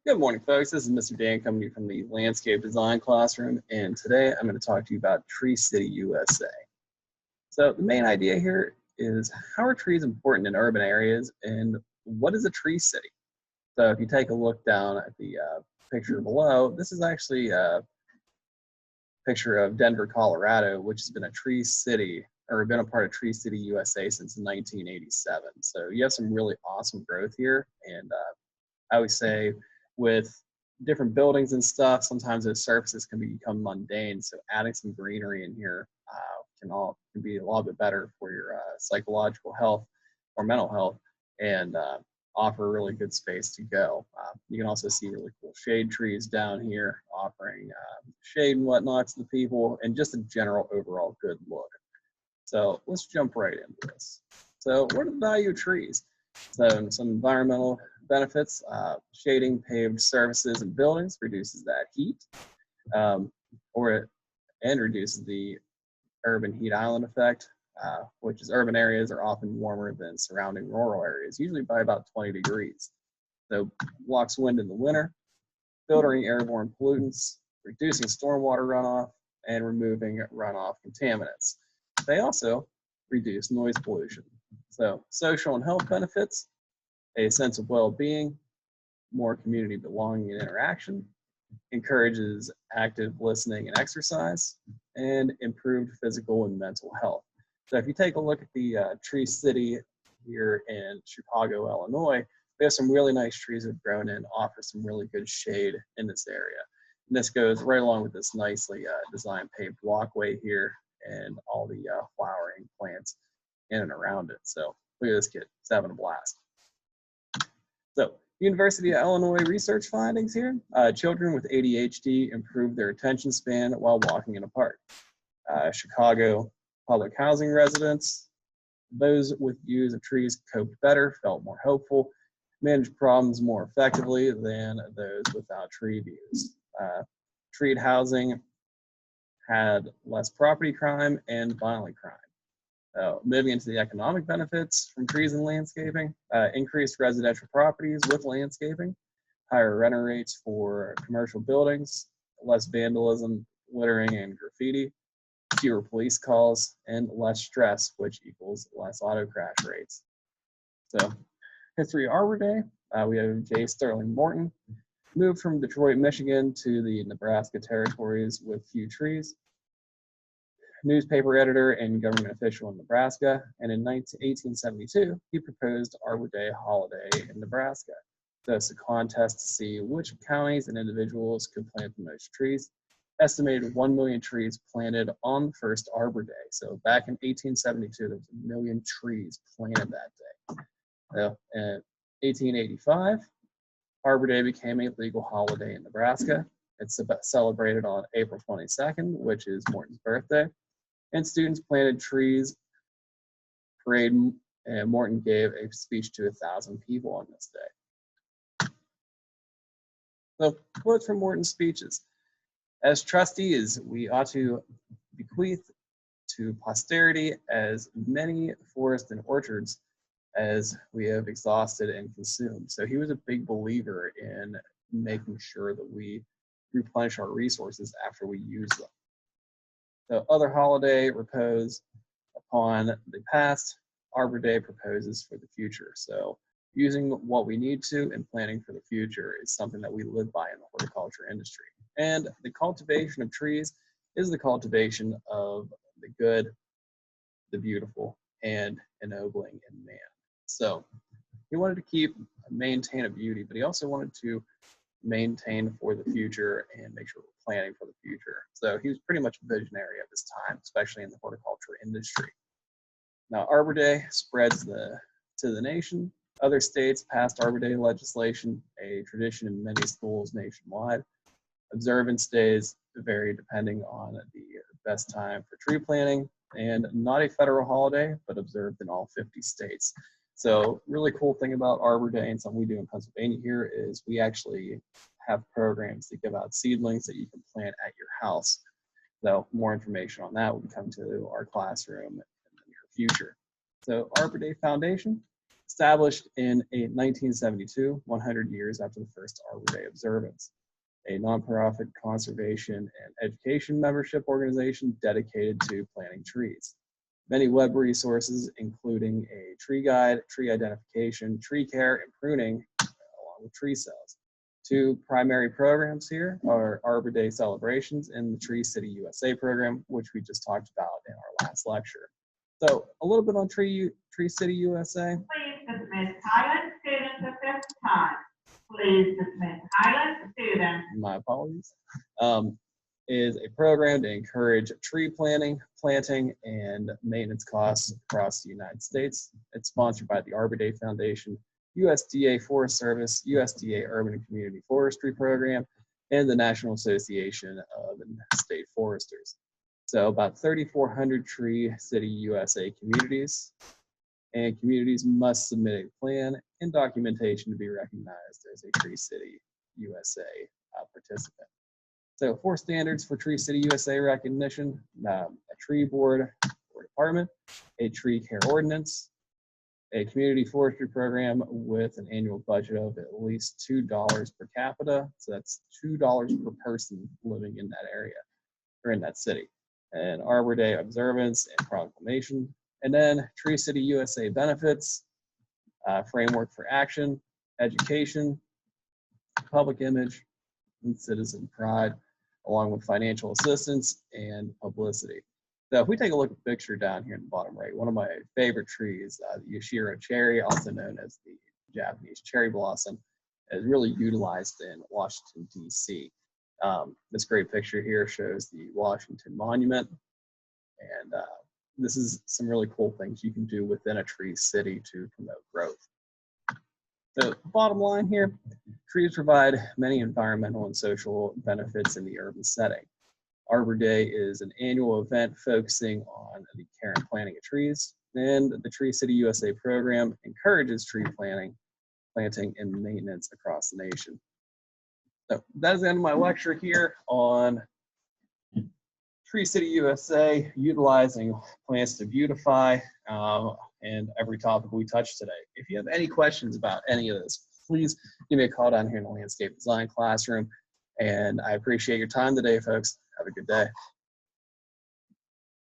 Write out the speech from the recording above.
Good morning, folks. This is Mr. Dan coming to you from the Landscape Design Classroom, and today I'm going to talk to you about Tree City, USA. So the main idea here is how are trees important in urban areas, and what is a tree city? So if you take a look down at the picture below, this is actually a picture of Denver, Colorado, which has been a tree city, or been a part of Tree City, USA since 1987. So you have some really awesome growth here, and I always say with different buildings and stuff, sometimes those surfaces can become mundane. So adding some greenery in here can be a lot bit better for your psychological health or mental health, and offer a really good space to go. You can also see really cool shade trees down here, offering shade and whatnot to the people, and just a general overall good look. So let's jump right into this. So what are the value of trees? So some environmental benefits: shading paved surfaces and buildings reduces that heat, and reduces the urban heat island effect, which is urban areas are often warmer than surrounding rural areas, usually by about 20 degrees. So blocks wind in the winter, filtering airborne pollutants, reducing stormwater runoff, and removing runoff contaminants. They also reduce noise pollution. So social and health benefits: a sense of well-being, more community belonging and interaction, encourages active listening and exercise, and improved physical and mental health. So if you take a look at the Tree City here in Chicago, Illinois, we have some really nice trees that have grown in, offer some really good shade in this area. And this goes right along with this nicely designed paved walkway here and all the flowering plants in and around it. So look at this kid, he's having a blast. So University of Illinois research findings here: children with ADHD improve their attention span while walking in a park. Chicago public housing residents: those with views of trees coped better, felt more hopeful, managed problems more effectively than those without tree views. Treed housing had less property crime and violent crime. Moving into the economic benefits from trees and landscaping: increased residential properties with landscaping, higher renter rates for commercial buildings, less vandalism, littering, and graffiti, fewer police calls, and less stress, which equals less auto crash rates. So, history of Arbor Day: we have J. Sterling Morton, moved from Detroit, Michigan to the Nebraska territories with few trees. Newspaper editor and government official in Nebraska, and in 1872, he proposed Arbor Day holiday in Nebraska. So it's a contest to see which counties and individuals could plant the most trees. Estimated 1 million trees planted on the first Arbor Day. So back in 1872, there was 1 million trees planted that day. So in 1885, Arbor Day became a legal holiday in Nebraska. It's celebrated on April 22nd, which is Morton's birthday. And students planted trees. Parade, and Morton gave a speech to 1,000 people on this day. So, quotes from Morton's speeches: as trustees, we ought to bequeath to posterity as many forests and orchards as we have exhausted and consumed. So he was a big believer in making sure that we replenish our resources after we use them. So other holiday repose upon the past, Arbor Day proposes for the future. So using what we need to and planning for the future is something that we live by in the horticulture industry. And the cultivation of trees is the cultivation of the good, the beautiful, and ennobling in man. So he wanted to maintain a beauty, but he also wanted to maintain for the future and make sure we're planning for the future. So he was pretty much a visionary of his time, especially in the horticulture industry. Now, Arbor Day spreads to the nation. Other states passed Arbor Day legislation, a tradition in many schools nationwide. Observance days vary depending on the best time for tree planting, and not a federal holiday, but observed in all 50 states. So really cool thing about Arbor Day and something we do in Pennsylvania here is we actually have programs that give out seedlings that you can plant at your house. So more information on that will come to our classroom in the near future. So Arbor Day Foundation Established in 1972, 100 years after the first Arbor Day observance. A nonprofit conservation and education membership organization dedicated to planting trees. Many web resources, including a tree guide, tree identification, tree care, and pruning, along with tree cells. Two primary programs here are Arbor Day celebrations and the Tree City USA program, which we just talked about in our last lecture. So a little bit on Tree City USA. Please dismiss silent students at this time. Please dismiss silent students. My apologies. Is a program to encourage tree planting, and maintenance costs across the United States. It's sponsored by the Arbor Day Foundation, USDA Forest Service, USDA Urban and Community Forestry Program, and the National Association of State Foresters. So about 3,400 Tree City USA communities, and communities must submit a plan and documentation to be recognized as a Tree City USA participant. So 4 standards for Tree City USA recognition: a tree board or department, a tree care ordinance, a community forestry program with an annual budget of at least $2 per capita. So that's $2 per person living in that area or in that city. And Arbor Day observance and proclamation. And then Tree City USA benefits, framework for action, education, public image, and citizen pride, along with financial assistance and publicity. So if we take a look at the picture down here in the bottom right, one of my favorite trees, the Yashiro cherry, also known as the Japanese cherry blossom, is really utilized in Washington, D.C. This great picture here shows the Washington Monument, and this is some really cool things you can do within a tree city to promote growth. So bottom line here, trees provide many environmental and social benefits in the urban setting. Arbor Day is an annual event focusing on the care and planting of trees, and the Tree City USA program encourages tree planting, and maintenance across the nation. So that is the end of my lecture here on Tree City USA, utilizing plants to beautify, and every topic we touched today. If you have any questions about any of this, please give me a call down here in the landscape design classroom. And I appreciate your time today, folks. Have a good day.